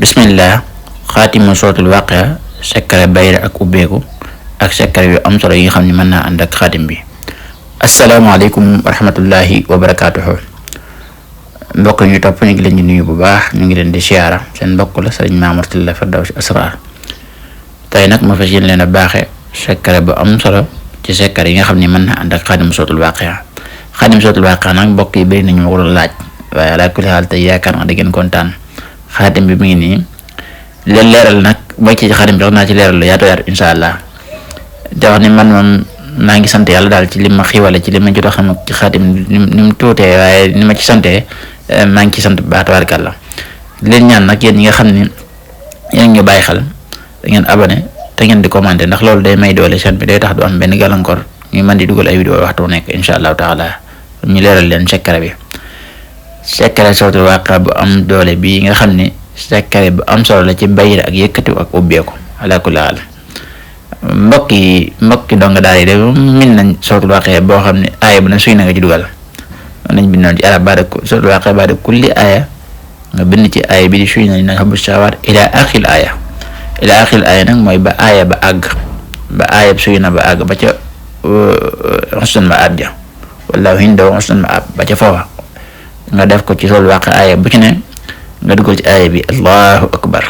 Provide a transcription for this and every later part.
bismillah xaatimu suratul Waaqia secret bayre ak ubbeeku ak secret yu am solo yi nga xam ne mën naa ànd ak xaatim bi. asalaamaaleykum wa rahmatullahi wa barakaatuhu. mbokk ñu topp ñu ngi leen di nuyu bu baax, ñu ngi leen di siyaara. Seen mbokk la Sëriñ Mamour Sylla Firdawsi Asrar. tey nag ma fas yéene leen a baaxe secret bu am solo ci secret yi nga xam ne mën naa ànd ak xaatimu suratul Waaqia. xaatimu suratul Waaqia nag mbokk yi bëri nañu ma ko doon laaj, waaye ala kulli xaal tey yaakaar naa da ngeen kontaan. xaatim bi mu ngi nii leen leeral nag mooy ci xaatim bi wax naa ci leeral lu yaatu yaatu incha allah te wax ni man moom maa ngi sant yàlla daal ci li ma xiwale ci li ma jot a xam ci xaatim ni mu tuutee, waaye ni ma ci santee maa ngi ci sant bu baax tabaarkalla. leen ñaan nag yéen ñi nga xam ni yéen ngi bàyyi xel da ngeen abonné te ngeen di commenter, ndax loolu day may doole chaîne bi, day tax du am benn gàllankoor ñu mën di dugal ay vidéo waxtu nekk incha allahu taala ñu leeral leen secret bi. secret suratul Waaqia bu am doole bii nga xam ne secret bu am solo la ci bayre ak yëkkatiw ak ubbeeku ala kulli haal. mbokki donga daal yi de min nañ suratul Waaqia boo xam ne aaya bu ne suy na nga ci dugal nañ bindoon ci arab baada suratul Waaqia baada kulli aaya nga bind ci aaya bi di suy na nga xabu sawaat ila axil aaya nag mooy ba aaya ba àgg, ba aaya suy na ba àgg ba ca xusnul maab ja wallaahu indahu xusnul maab ba ca foofa nga def ko ci suratul Waaqia aaya bu ci ne nga dugal ci aaya bi allahu akbar.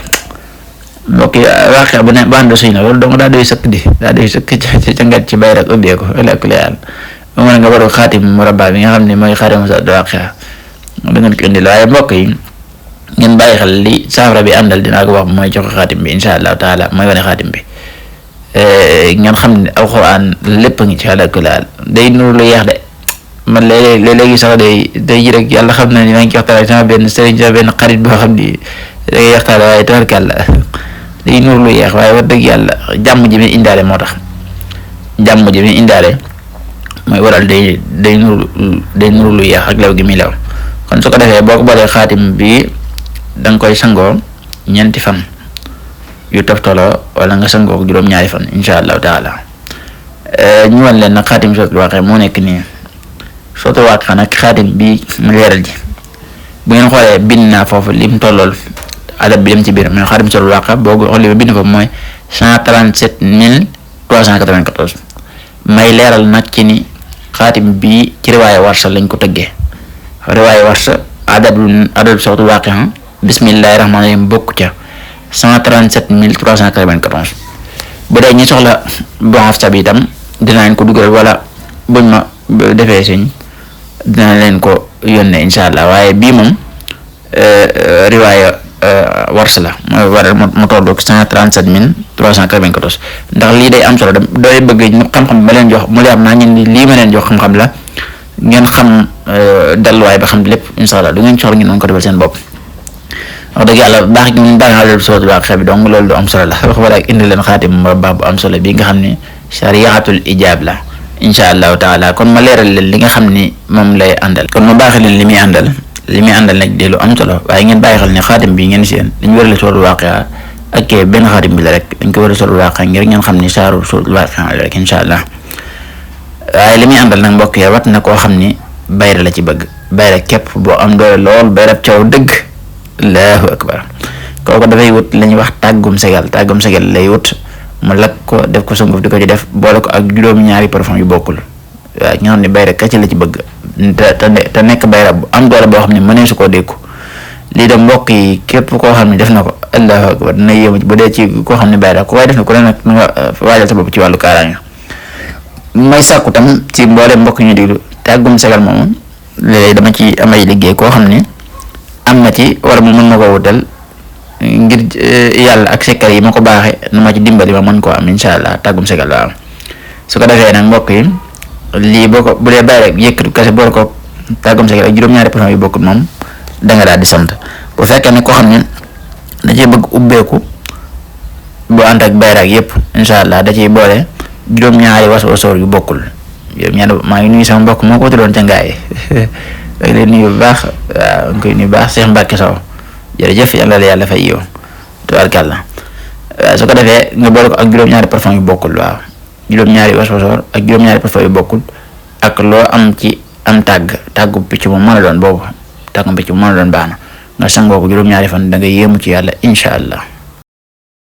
mbokk yi Waaqia bu ne bando suy na loolu dong daa doy sëkk ci ngat ci bayre ak ubbeeku ala kulli haal. moom nga war a xaatim murabba bi nga xam ne mooy xaatimu suratul Waaqia da ngeen ko indil, waaye mbokk yi ngeen bàyyi xel li saafara bi àndal dinaa ko wax mooy joxe xaatim bi incha allahu taala mooy wane xaatim bi. ngeen xam ne alxuraan lépp a ngi ci ala kulli haal. day nuru lu yeex de man léegi sax day ji rek yàlla xam na ni maa ngi waxtaan sama benn sëriñ sama benn xarit boo xam ni da ngay waxtaan waaye tabarkàlla day nuur lu yeex, waaye wax dëgg yàlla jàmm ji mi indaale moo tax. jàmm ji mi indaale mooy waral day nuur lu yeex ak lew gi mi lew. kon su ko defee boo ko boolee xaatim bi da nga koy sangoo ñeenti fan yu toftaloo wala nga sangoo ko juróom-ñaari fan incha allahu taala. ñu wan leen nag xaatim suratul Waaqia moo nekk nii. suratul Waaqia nag xaatim bi mu leeral ji bu ngeen xoolee bind naa foofu lim tollool adab bi dem ci biir mais xaatim suratul Waaqia boo ko xoolee bind foofu mooy 137,394. may leeral nag ci ni xaatim bi ci riwaaya Warsa lañ ko tëggee. riwaaya Warsa adab suratul Waaqia bismillahi rahmaani rahim bokk ca 137,394. bu dee ñi soxla bon Hafsa bi itam dinañ ko dugal wala buñ ma defee suñ dina leen ko yónnee incha allah, waaye bii moom riwaaya Warsa la mooy waral mu tollu 137,394. ndax lii day am solo doy bëgg ñu xam-xam ba leen jox mu leer naa ñu ni lii ma leen jox xam-xam la ngeen xam dalluwaay ba xam lépp incha allah du ngeen soxla ngeen mën ko defal seen bopp. wax dëgg yàlla baax gi ñu baax suratul Waaqia bi donc loolu du am solo la wax wala ak indi leen xaatim murabba bu am solo bi nga xam ne shariatul ijaab la incha allahu taala. kon ma leeral leen li nga xam ni moom lay àndal, kon ma baaxee leen li muy àndal nag di lu am solo, waaye ngeen bàyyi xel ne xaatim bi ngeen seen dañu wërale suratul Waaqia ak benn xaatim bi la rek dañ ko wërale suratul Waaqia ngir ngeen xam ni saaru suratul Waaqia la rek incha allah. waaye li muy àndal nag mbokk yi wat na koo xam ni bayre la ci bëgg, bayre képp boo am doole lool bayre caw dëgg allahu akbar. kooku dafay wut la ñuy wax tàggum segal lay wut mu lakk ko def ko sunguf di ko ci def boole ko ak juróom-ñaari parfum yu bokkul. waaye nga xam ne bayre kacc la ci bëgg te nekk bayre bu am doole boo xam ne mënee su koo dékku. lii de mbokk yi képp koo xam ne def na ko allahu akbar dina yéemu bu dee ci koo xam ne bayre ku waaye def na ko ne nag nga waajal sa bopp ci wàllu kaaraange. may sàkku tam ci mboole mbokk ñu déglu tàggum segal moomu léeg-léeg dama ci amay liggéey koo xam ne am na ci wala mu mën ma ko wutal ngir yàlla ak sekkar yi ma ko baaxee nu ma ci dimbali ma mën koo am incha allah tàggum segal waaw. su ko defee nag mbokk yi lii boo ko bu dee bàyyi rek yëkkatu kese boole ko tàggum segal ak juróom-ñaari parfum yu bokkul moom da nga daal di sant. bu fekkee ne koo xam ne da cee bëgg ubbeeku boo ànd ak bayra ak yëpp incha allah da ciy boole juróom-ñaari wasoor yu bokkul. juróom-ñaari maa ngi nuyu sama mbokk moo ko tuddoon ca ngaay da leen nuyu bu baax waaw nga koy nuyu baax Cheikh Mbacke Sow jërëjëf yàlla la yàlla fay yow tubaarkàlla. waaw su ko defee nga boole ko ak juróom-ñaari parfum yu bokkul waaw juróom-ñaari wasoor ak juróom-ñaari parfum yu bokkul ak loo am ci am tàggu picc mu mën a doon boobu tàggu picc mu mën a doon baax na nga sangoo ko juróom-ñaari fan da nga yéemu ci yàlla incha allah.